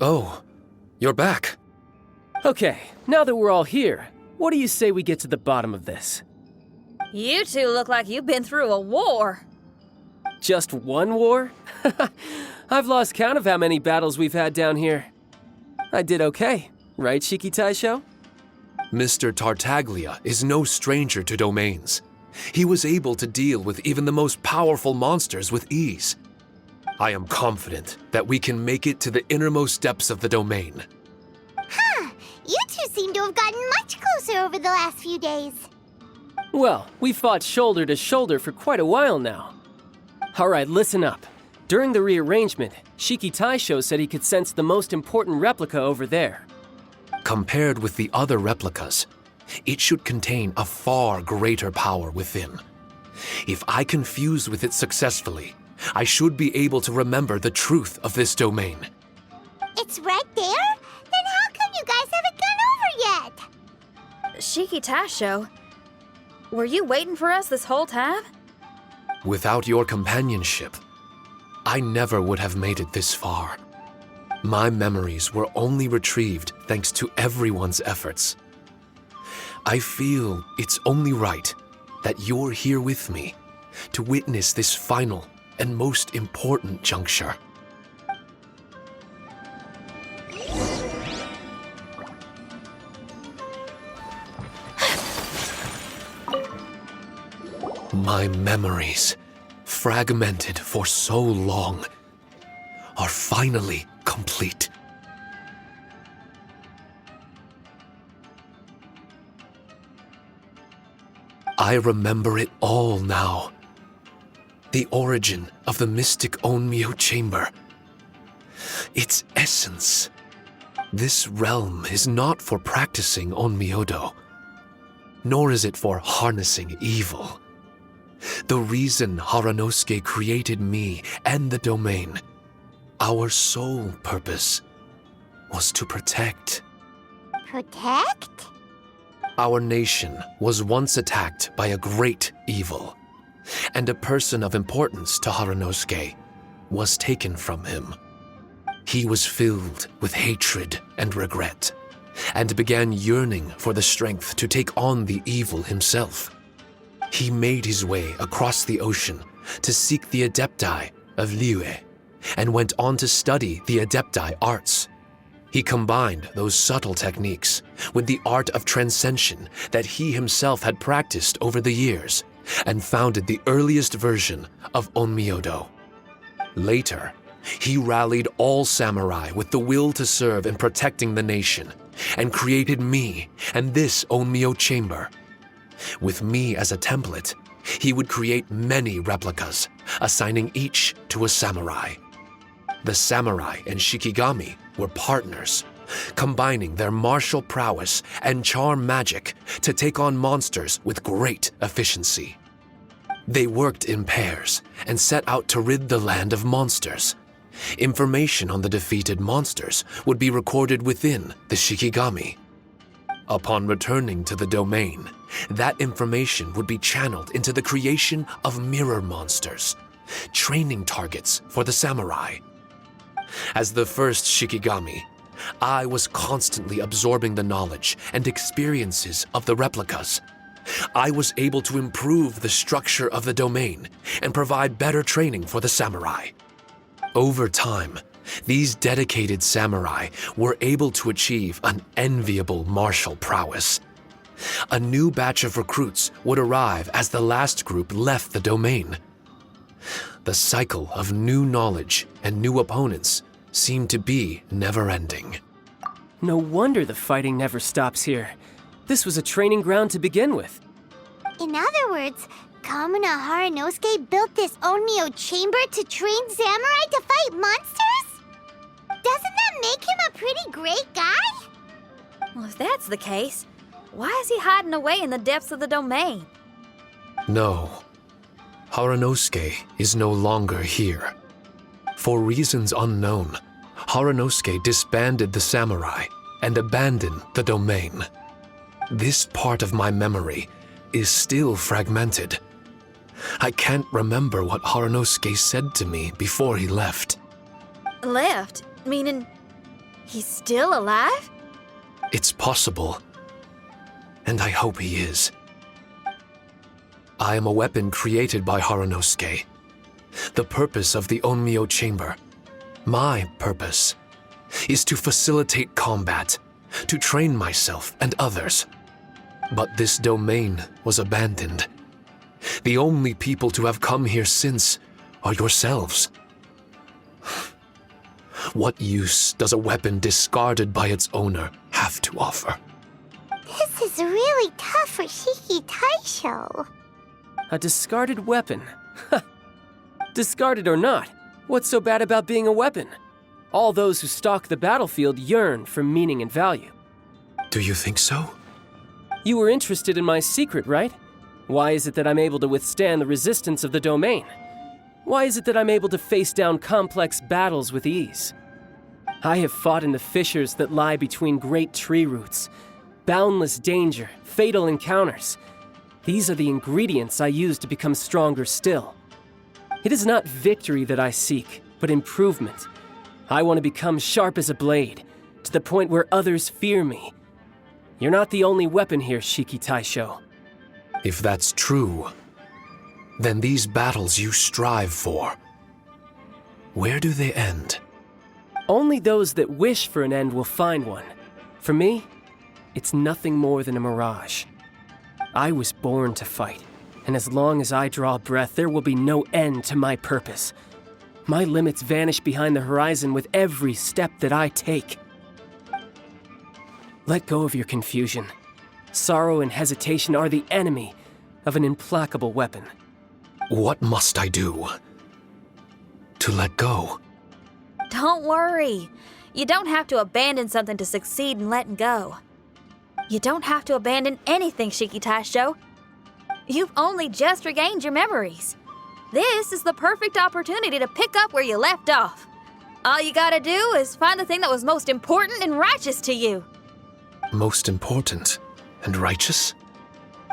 Oh, you're back. Okay, now that we're all here, what do you say we get to the bottom of this? You two look like you've been through a war. Just one war? I've lost count of how many battles we've had down here. I did okay, right, Shiki Taisho? Mr. Tartaglia is no stranger to domains. He was able to deal with even the most powerful monsters with ease. I am confident that we can make it to the innermost depths of the domain. Huh, you two seem to have gotten much closer over the last few days. Well, we fought shoulder to shoulder for quite a while now. Alright, listen up. During the rearrangement, Shiki Taisho said he could sense the most important replica over there. Compared with the other replicas, it should contain a far greater power within. If I can fuse with it successfully, I should be able to remember the truth of this domain. It's right there? Then how come you guys haven't gone over yet? Shiki Taisho, were you waiting for us this whole time? Without your companionship, I never would have made it this far. My memories were only retrieved thanks to everyone's efforts. I feel it's only right that you're here with me to witness this final and most important juncture. My memories, fragmented for so long, are finally complete. I remember it all now. The origin of the mystic Onmyo chamber. Its essence. This realm is not for practicing Onmyodo, nor is it for harnessing evil. The reason Haranosuke created me and the domain, our sole purpose, was to protect. Protect? Our nation was once attacked by a great evil, and a person of importance to Haranosuke was taken from him. He was filled with hatred and regret, and began yearning for the strength to take on the evil himself. He made his way across the ocean to seek the Adepti of Liyue, and went on to study the Adepti arts. He combined those subtle techniques with the art of transcension that he himself had practiced over the years, and founded the earliest version of Onmyodo. Later, he rallied all samurai with the will to serve in protecting the nation, and created me and this Onmyo chamber. With me as a template, he would create many replicas, assigning each to a samurai. The samurai and Shikigami were partners, combining their martial prowess and charm magic to take on monsters with great efficiency. They worked in pairs and set out to rid the land of monsters. Information on the defeated monsters would be recorded within the Shikigami. Upon returning to the domain, that information would be channeled into the creation of mirror monsters, training targets for the samurai. As the first Shikigami, I was constantly absorbing the knowledge and experiences of the replicas. I was able to improve the structure of the domain and provide better training for the samurai. Over time, these dedicated samurai were able to achieve an enviable martial prowess. A new batch of recruits would arrive as the last group left the domain. The cycle of new knowledge and new opponents seemed to be never-ending. No wonder the fighting never stops here. This was a training ground to begin with. In other words, Kamuna Haranosuke built this Onmyo chamber to train samurai to fight monsters? Doesn't that make him a pretty great guy? Well, if that's the case, why is he hiding away in the depths of the domain? No, Haranosuke is no longer here. For reasons unknown, Haranosuke disbanded the samurai and abandoned the domain. This part of my memory is still fragmented. I can't remember what Haranosuke said to me before he left. Left? Meaning, He's still alive? It's possible. And I hope he is. I am a weapon created by Haranosuke. The purpose of the Onmyo Chamber, my purpose, is to facilitate combat, to train myself and others. But this domain was abandoned. The only people to have come here since are yourselves. What use does a weapon discarded by its owner have to offer? This is really tough for Shiki Taisho. A discarded weapon. Discarded or not, what's so bad about being a weapon? All those who stalk the battlefield yearn for meaning and value. Do you think so? You were interested in my secret, right? Why is it that I'm able to withstand the resistance of the domain? Why is it that I'm able to face down complex battles with ease? I have fought in the fissures that lie between great tree roots. Boundless danger, fatal encounters. These are the ingredients I use to become stronger still. It is not victory that I seek, but improvement. I want to become sharp as a blade, to the point where others fear me. You're not the only weapon here, Shiki Taisho. If that's true, then these battles you strive for, where do they end? Only those that wish for an end will find one. For me, it's nothing more than a mirage. I was born to fight, and as long as I draw breath, there will be no end to my purpose. My limits vanish behind the horizon with every step that I take. Let go of your confusion. Sorrow and hesitation are the enemy of an implacable weapon. What must I do to let go? Don't worry. You don't have to abandon something to succeed in letting go. You don't have to abandon anything, Shiki Taisho. You've only just regained your memories. This is the perfect opportunity to pick up where you left off. All you gotta do is find the thing that was most important and righteous to you. Most important and righteous?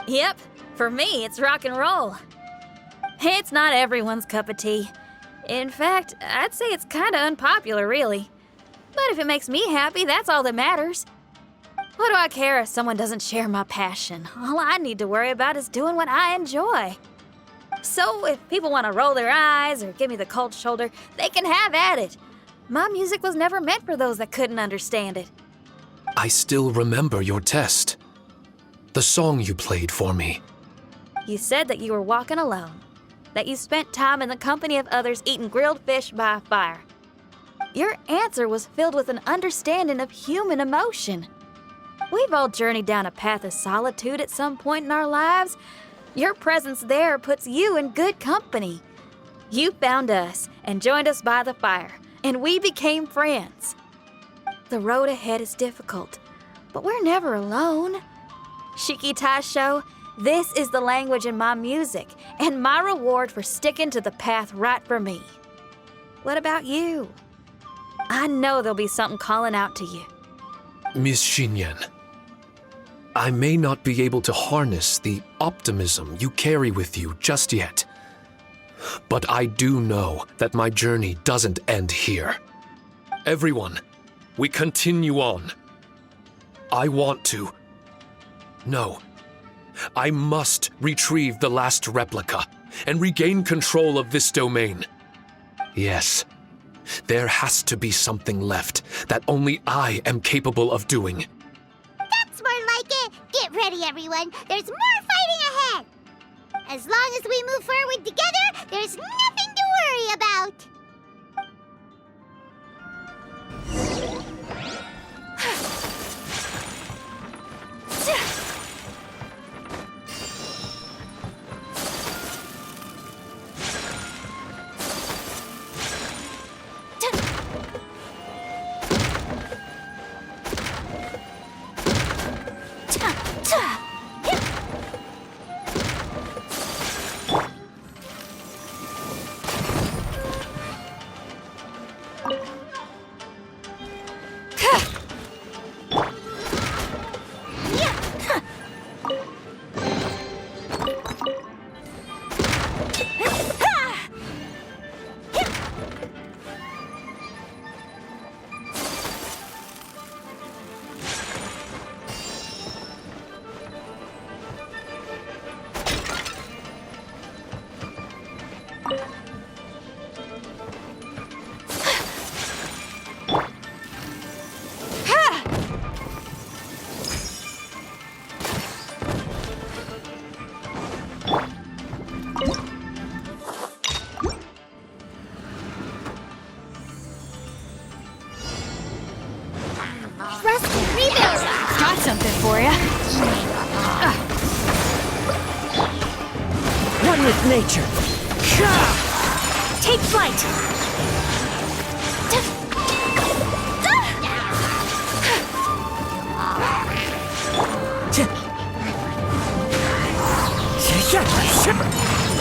Yep, for me, it's rock and roll. It's not everyone's cup of tea. In fact, I'd say it's kinda unpopular, really. But if it makes me happy, that's all that matters. What do I care if someone doesn't share my passion? All I need to worry about is doing what I enjoy. So if people want to roll their eyes or give me the cold shoulder, they can have at it. My music was never meant for those that couldn't understand it. I still remember your test. The song you played for me. You said that you were walking alone, that you spent time in the company of others eating grilled fish by a fire. Your answer was filled with an understanding of human emotion. We've all journeyed down a path of solitude at some point in our lives. Your presence there puts you in good company. You found us and joined us by the fire, and we became friends. The road ahead is difficult, but we're never alone. Shiki Taisho, this is the language in my music, and my reward for sticking to the path right for me. What about you? I know there'll be something calling out to you. Miss Shinyan, I may not be able to harness the optimism you carry with you just yet, but I do know that my journey doesn't end here. Everyone, we continue on. I want to. No, I must retrieve the last replica and regain control of this domain. Yes, there has to be something left that only I am capable of doing. That's more like it. Get ready, everyone. There's more fighting ahead. As long as we move forward together, there's nothing to worry about. something for ya. One with nature. Take flight!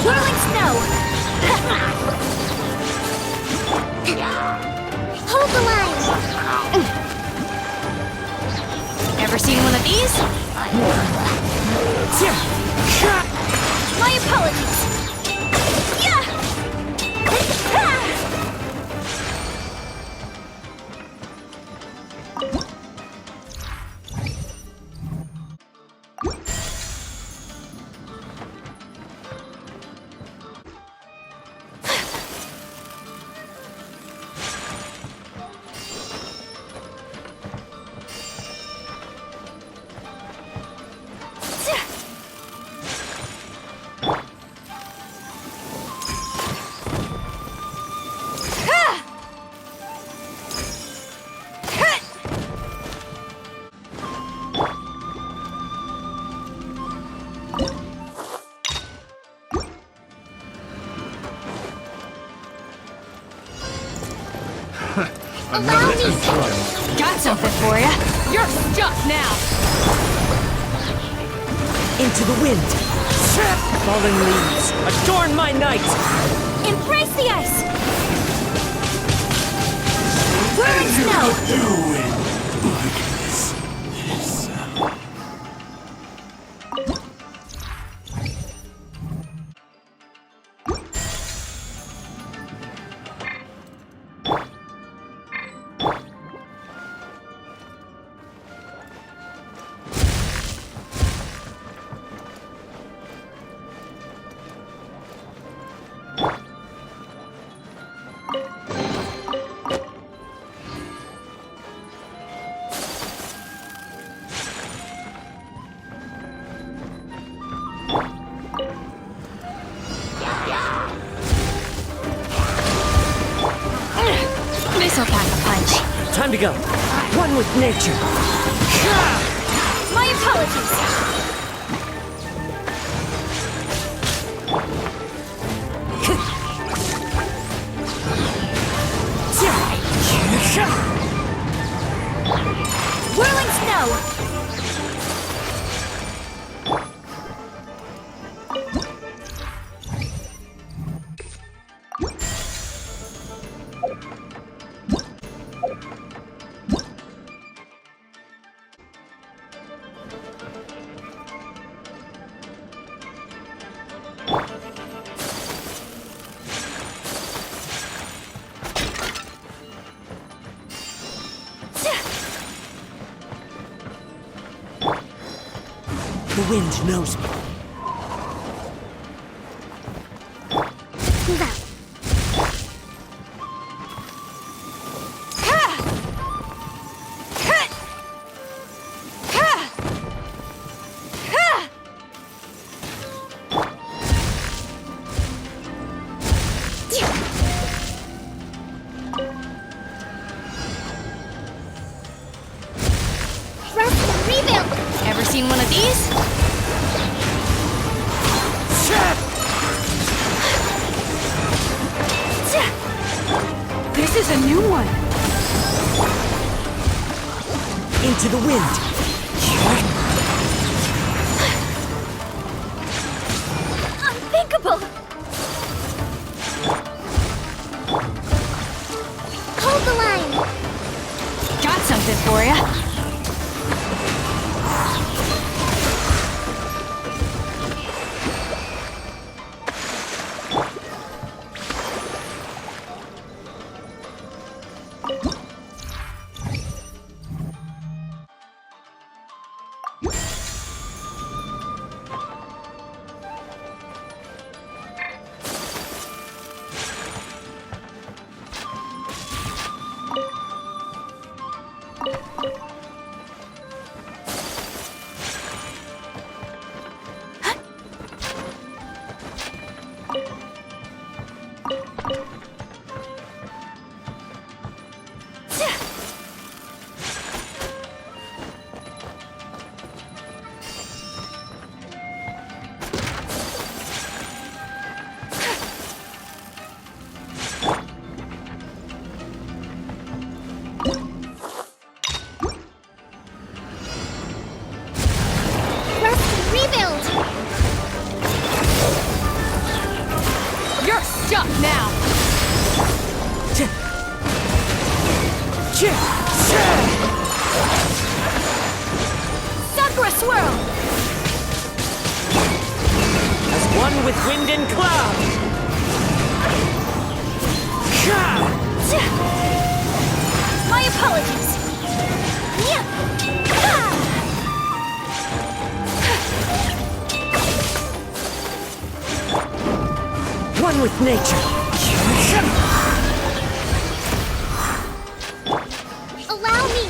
Whirling snow! Hold the line! Ever seen one of these? My apologies! Yeah! Allow me! Got something for ya. You're stuck now! Into the wind. Fallen leaves, adorn my night. Embrace the ice! Whirling snow! This'll pack a punch. Time to go. One with nature. My apologies! Whirling snow! The wind knows me. Move out. Rest, rebuild! Ever seen one of these? This is a new one. Into the wind. Unthinkable! Hold the line! Got something for ya. One with wind and cloud! My apologies. One with nature! Allow me!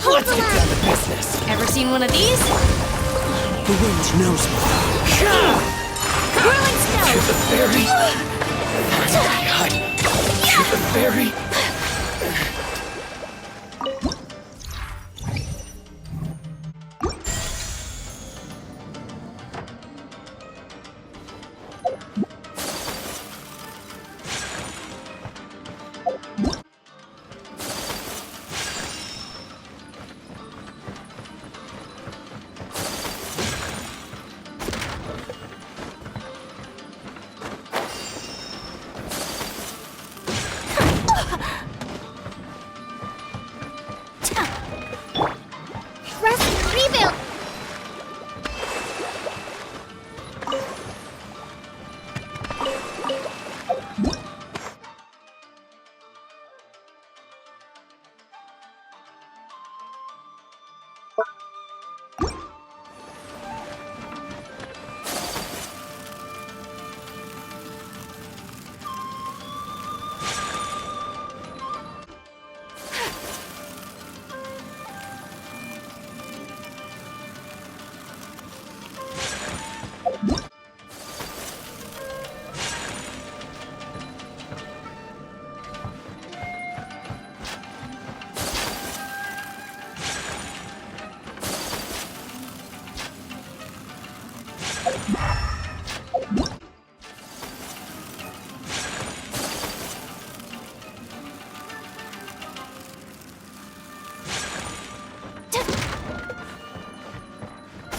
Let's get down to business! Ever seen one of these? The wind knows me. Whirling snow! To the fairy! To the fairy! Rest, rebuild!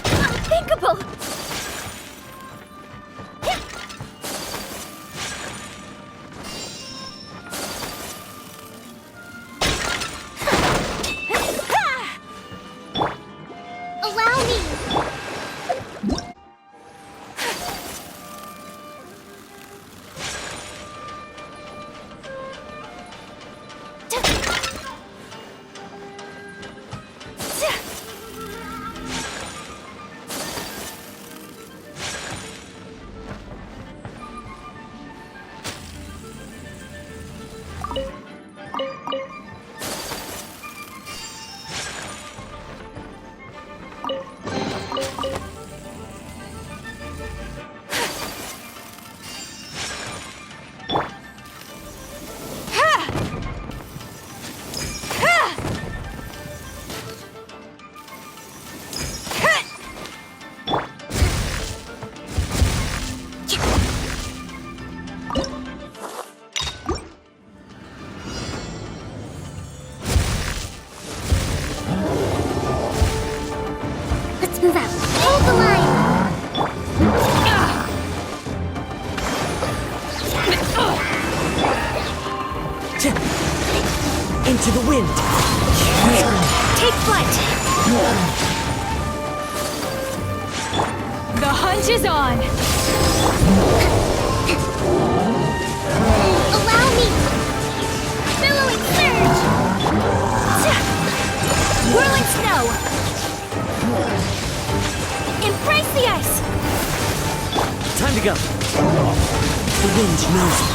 Unthinkable! Allow me! Let's move out. Hold the line! Into the wind! Take flight! The hunt is on! Allow me! Billowing surge! Whirling snow! Embrace the ice! Time to go! The wind knows me.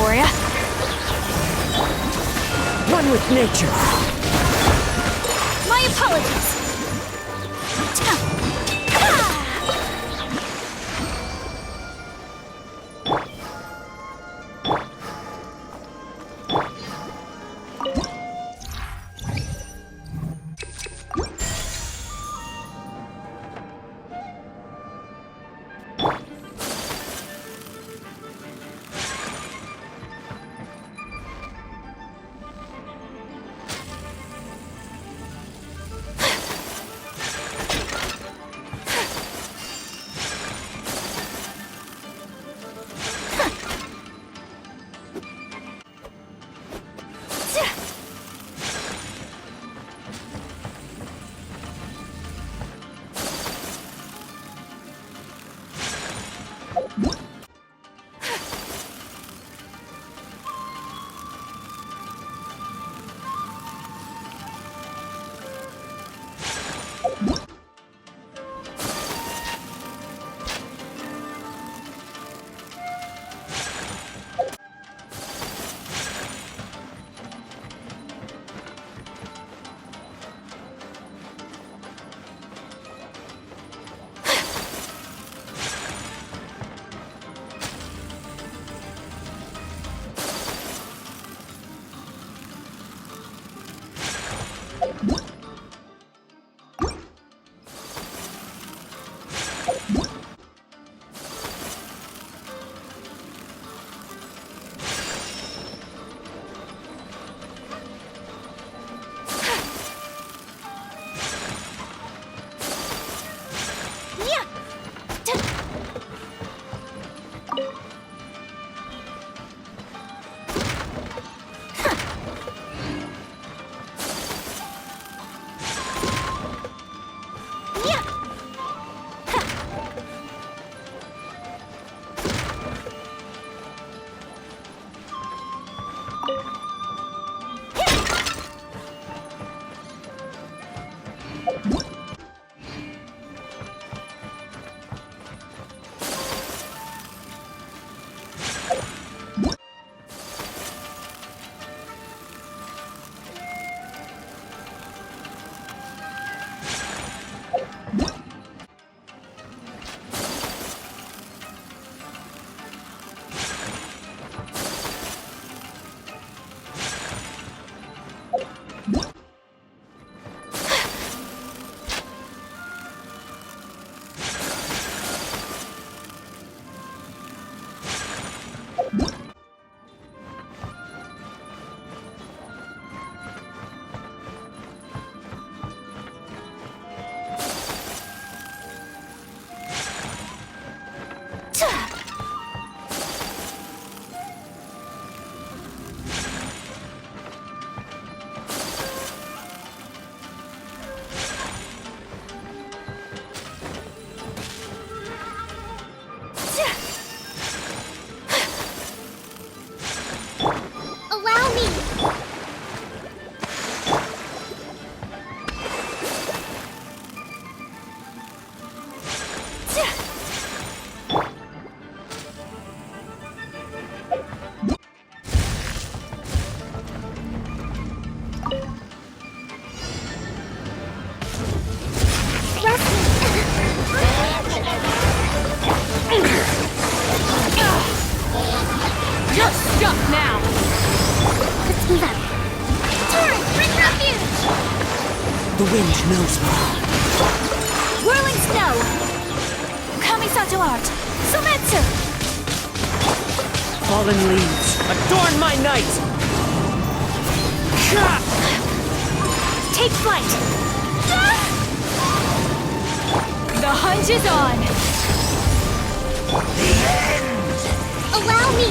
for ya. One with nature. My apologies. The wind knows me. Whirling snow! Kamisato art! Sumetsu! Fallen leaves, adorn my night! Take flight! The hunt is on! The end! Allow me!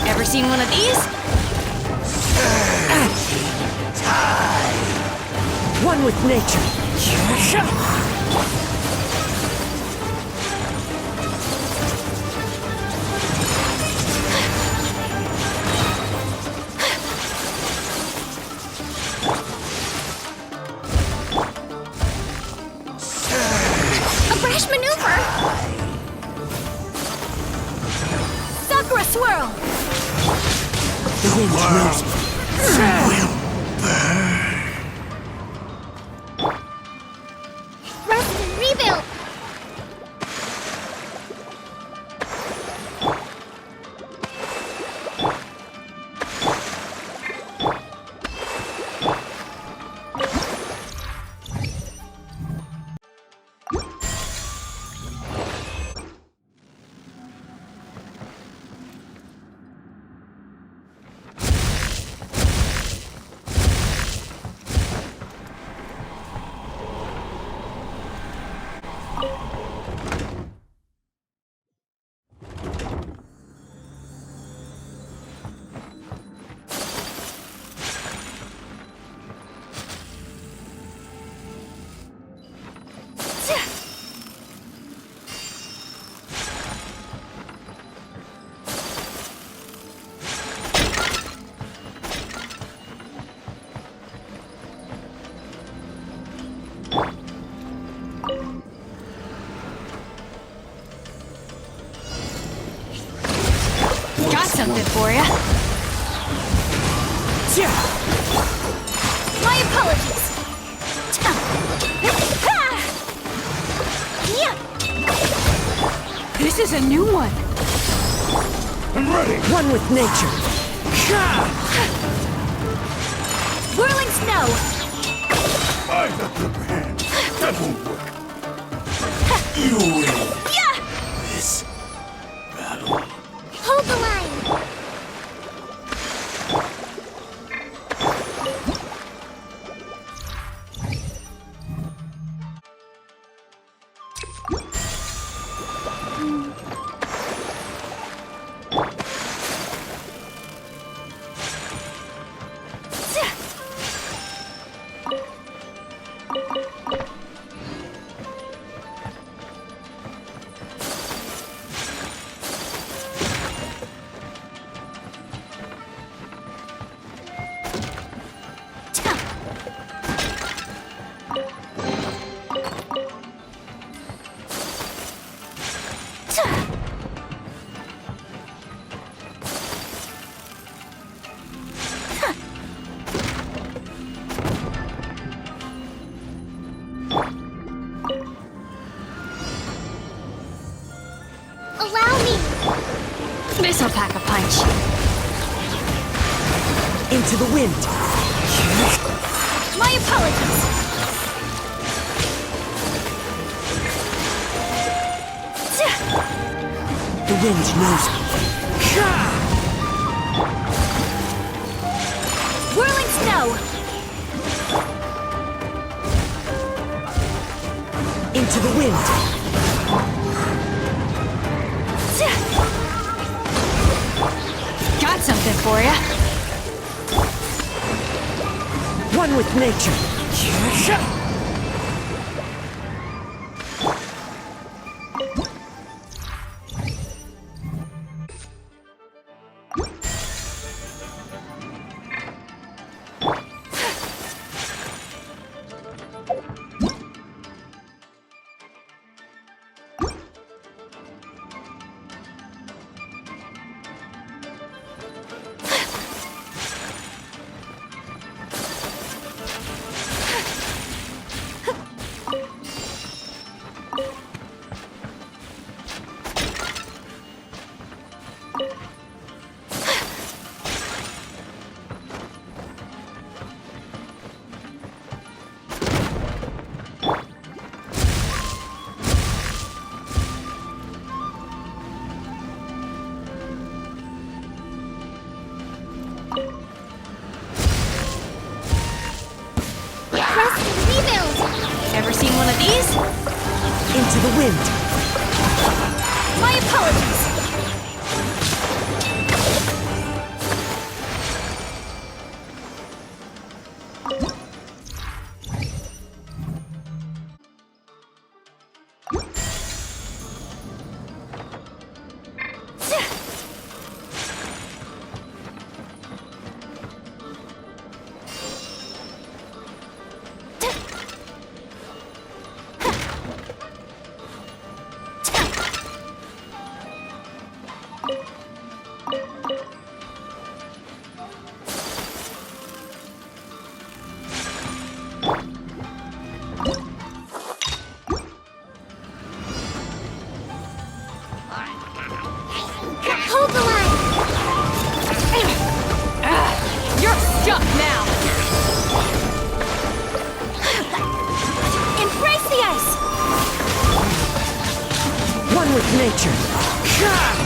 Ever seen one of these? One with nature. wind knows me. Rest and rebuild! Got something for ya. My apologies! This is a new one. One with nature. Whirling snow! I have the upper hand. That won't work. You win. This battle. Hold the line! Allow me! This'll pack a punch. Into the wind. My apologies! The wind knows me. Whirling snow! Into the wind. Got something for ya. One with nature. Ever seen one of these? Into the wind. My apologies! with nature. Ha!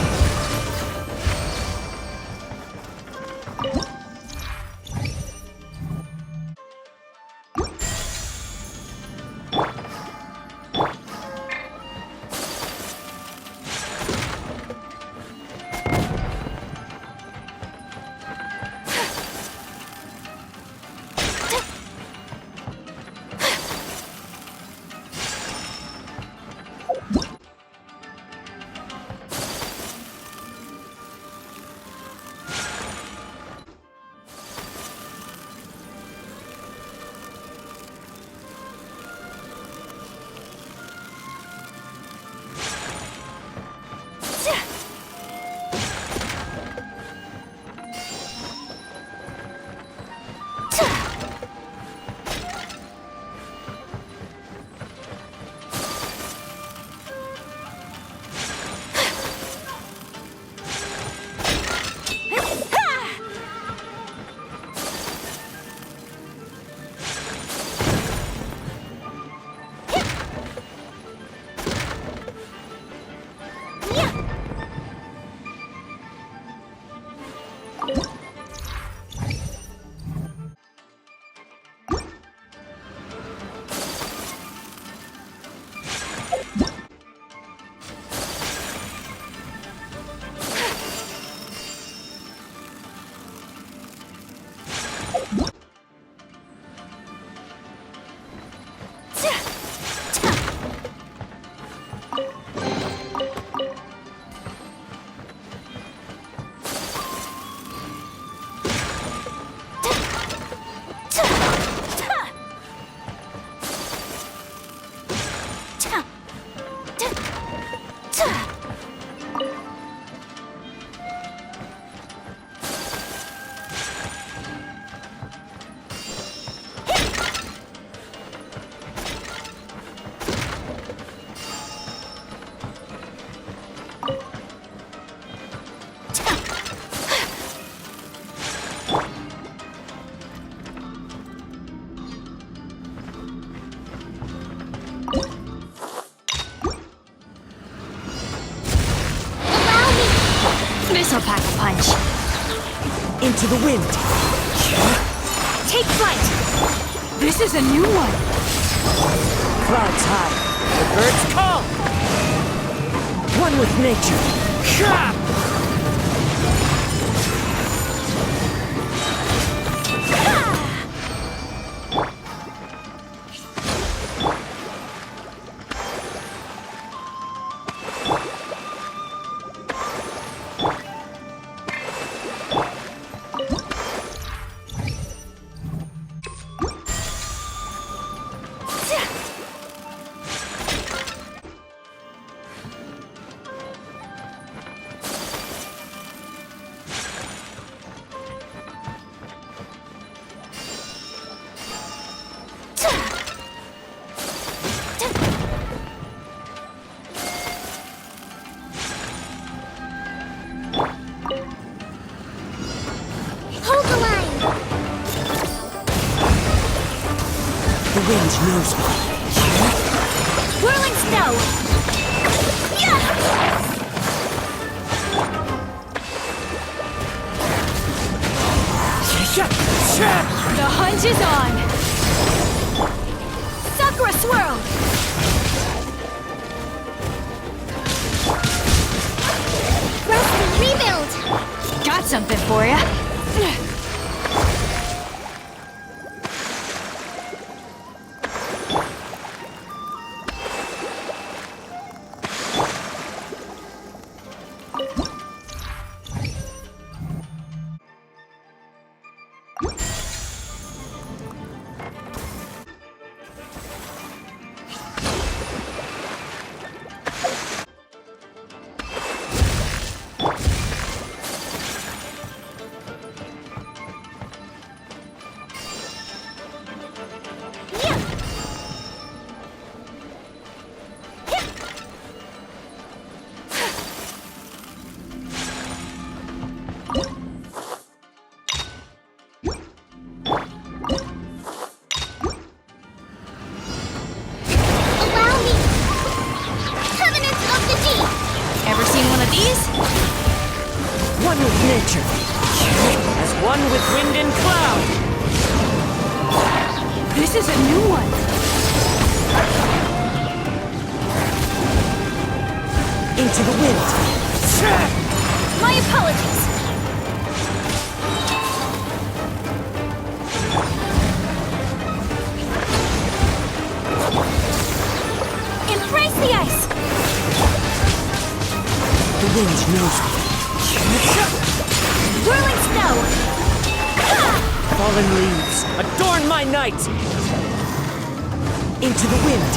This'll pack a punch. Into the wind. Take flight! This is a new one. Clouds high. The birds call. One with nature. Ha! Hold the line! The wind knows me. Whirling snow! The hunt is on! Sakura swirl! Rest and rebuild! Got something for ya! nature. As one with wind and cloud. This is a new one. Into the wind. My apologies. Embrace the ice. The wind knows me. Whirling snow. Fallen leaves, adorn my night! Into the wind.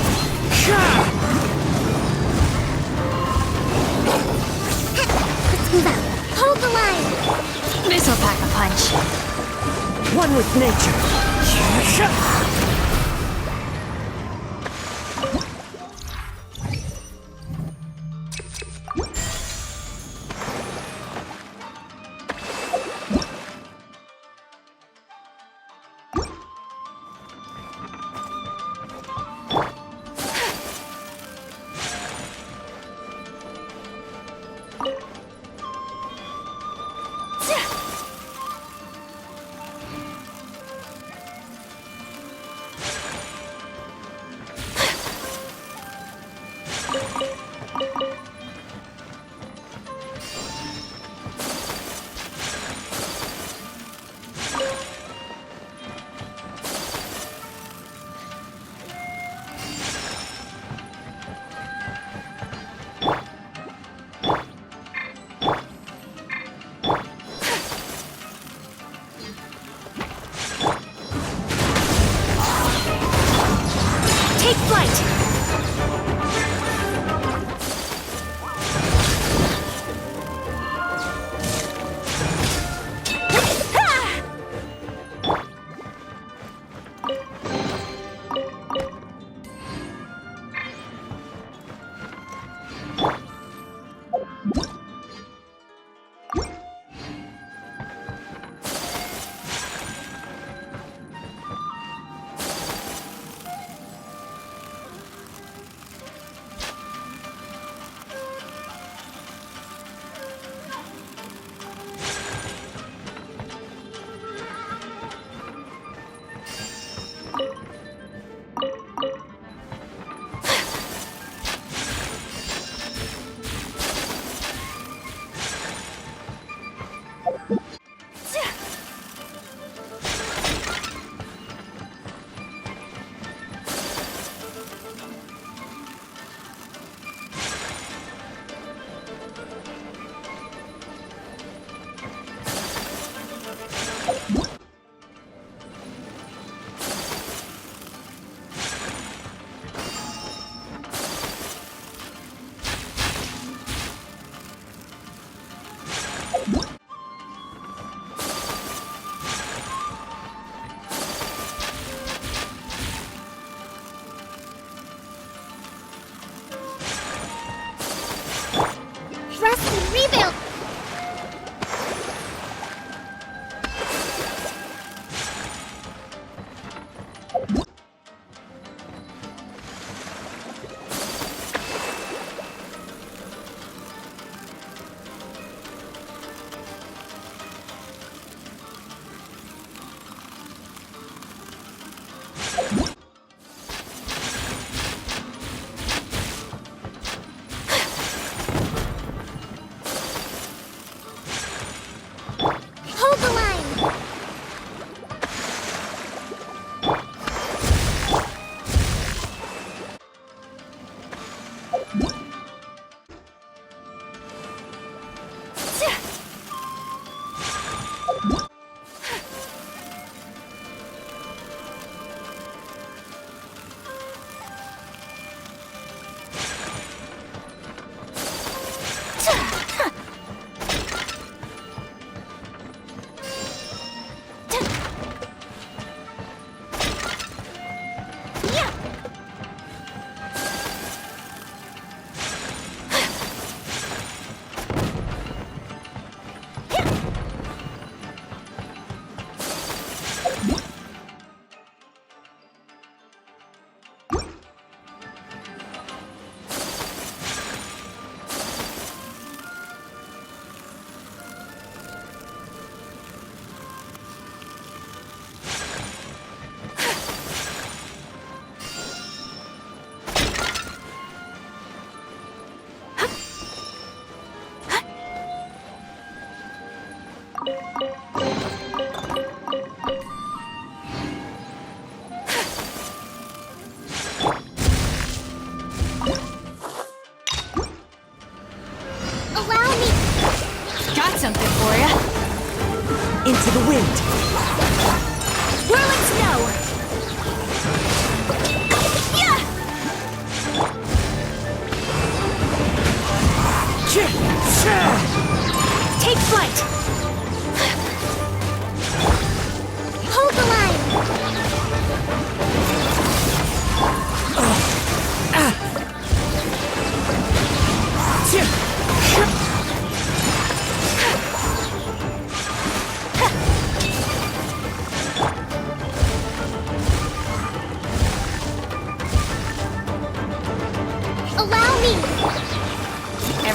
Let's move out. Hold the line. This'll pack a punch. One with nature.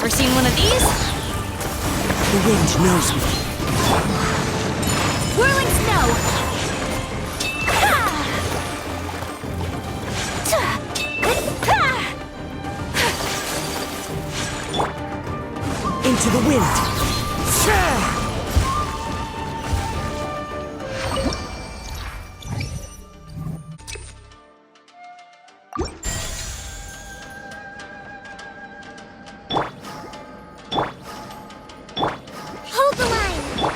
Ever seen one of these? The wind knows me. Whirling snow! Into the wind. Hold the line!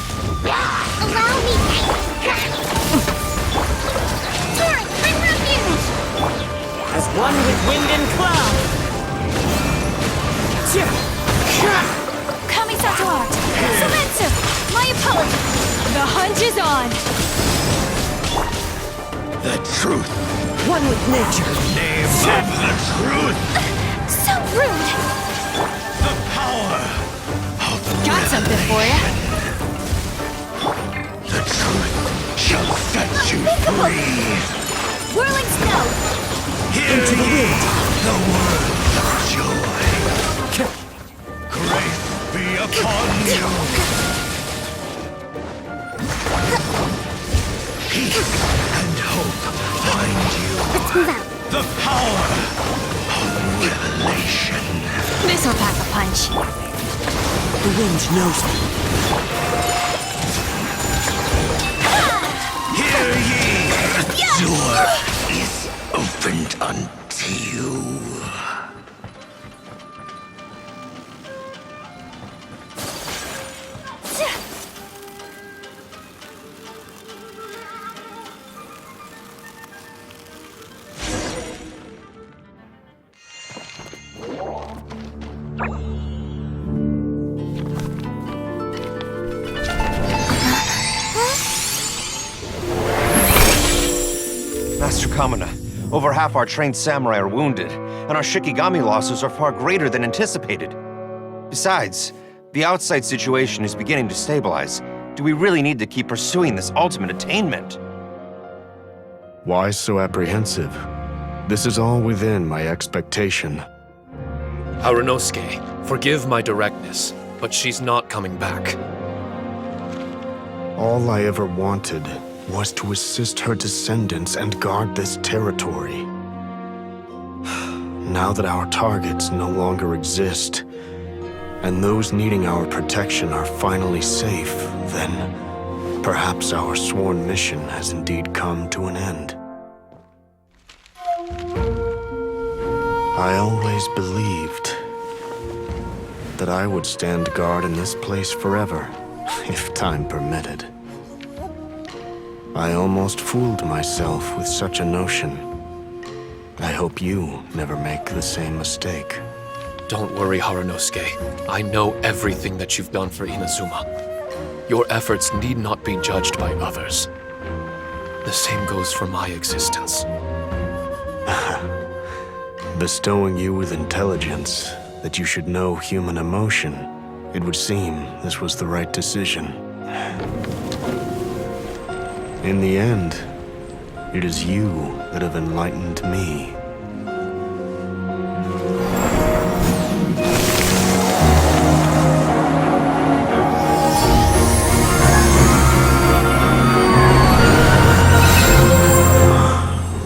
Allow me! Torrent, my refuge! As one with wind and cloud. Kamisato art! Sumetsu! My apologies! The hunt is on! The truth. One with nature. Name of the truth. So rude! The power of Got something for you. the truth shall set you free. Whirling snow! Hear Into the ye wind. the words of joy. Grace be upon you. Peace and hope find you. Let's move out. The power of revelation. This'll pack a punch. The wind knows me. Hear ye! The door is opened unto you. Master Kamina, over half our trained samurai are wounded, and our Shikigami losses are far greater than anticipated. Besides, the outside situation is beginning to stabilize. Do we really need to keep pursuing this ultimate attainment? Why so apprehensive? This is all within my expectation. Harunosuke, forgive my directness, but she's not coming back. All I ever wanted was to assist her descendants and guard this territory. Now that our targets no longer exist, and those needing our protection are finally safe, then perhaps our sworn mission has indeed come to an end. I always believed that I would stand guard in this place forever, if time permitted. I almost fooled myself with such a notion. I hope you never make the same mistake. Don't worry, Harunosuke. I know everything that you've done for Inazuma. Your efforts need not be judged by others. The same goes for my existence. Bestowing you with intelligence, that you should know human emotion, it would seem this was the right decision. In the end, it is you that have enlightened me.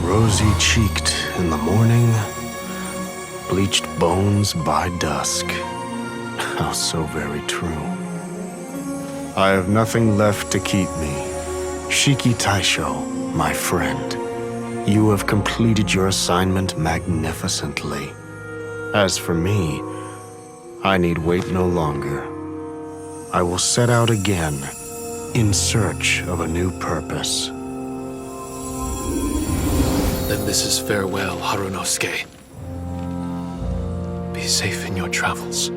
Rosy-cheeked in the morning, bleached bones by dusk. How so very true. I have nothing left to keep me. Shiki Taisho, my friend, you have completed your assignment magnificently. As for me, I need wait no longer. I will set out again in search of a new purpose. Then this is farewell, Harunosuke. Be safe in your travels.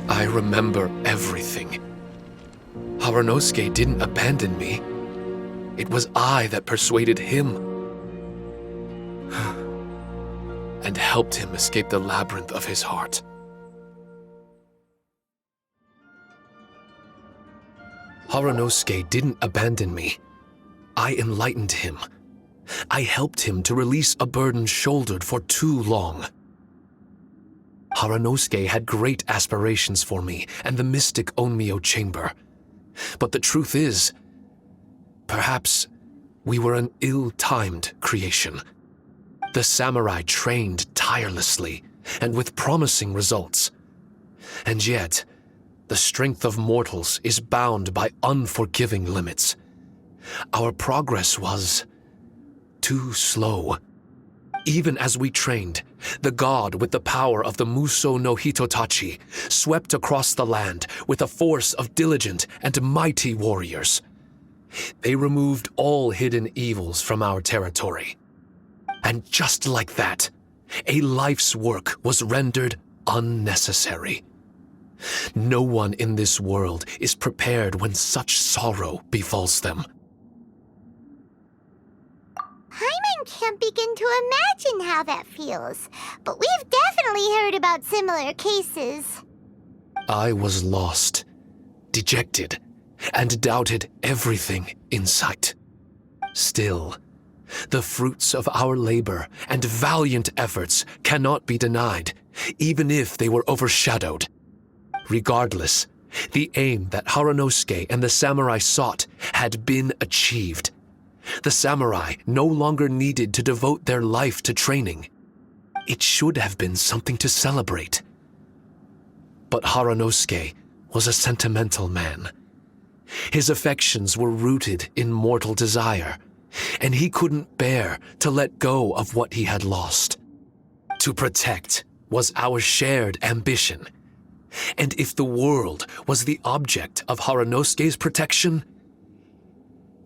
I remember everything. Harunosuke didn't abandon me. It was I that persuaded him and helped him escape the labyrinth of his heart. Harunosuke didn't abandon me. I enlightened him. I helped him to release a burden shouldered for too long. Harunosuke had great aspirations for me and the mystic Onmyo chamber. But the truth is, perhaps we were an ill-timed creation. The samurai trained tirelessly and with promising results. And yet, the strength of mortals is bound by unforgiving limits. Our progress was too slow. Even as we trained, the god with the power of the Muso no Hitotachi swept across the land with a force of diligent and mighty warriors. They removed all hidden evils from our territory. And just like that, a life's work was rendered unnecessary. No one in this world is prepared when such sorrow befalls them. Paimon can't begin to imagine how that feels, but we've definitely heard about similar cases. I was lost, dejected, and doubted everything in sight. Still, the fruits of our labor and valiant efforts cannot be denied, even if they were overshadowed. Regardless, the aim that Harunosuke and the samurai sought had been achieved. The samurai no longer needed to devote their life to training. It should have been something to celebrate. But Harunosuke was a sentimental man. His affections were rooted in mortal desire, and he couldn't bear to let go of what he had lost. To protect was our shared ambition. And if the world was the object of Harunosuke's protection,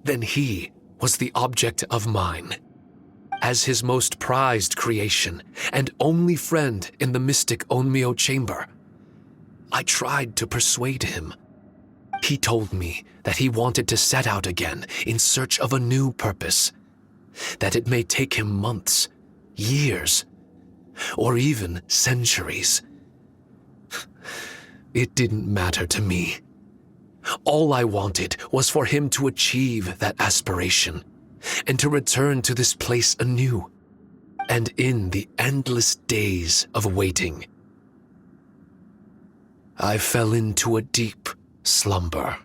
then he was the object of mine. As his most prized creation and only friend in the mystic Onmyo chamber, I tried to persuade him. He told me that he wanted to set out again in search of a new purpose, that it may take him months, years, or even centuries. It didn't matter to me. All I wanted was for him to achieve that aspiration and to return to this place anew. And in the endless days of waiting, I fell into a deep slumber.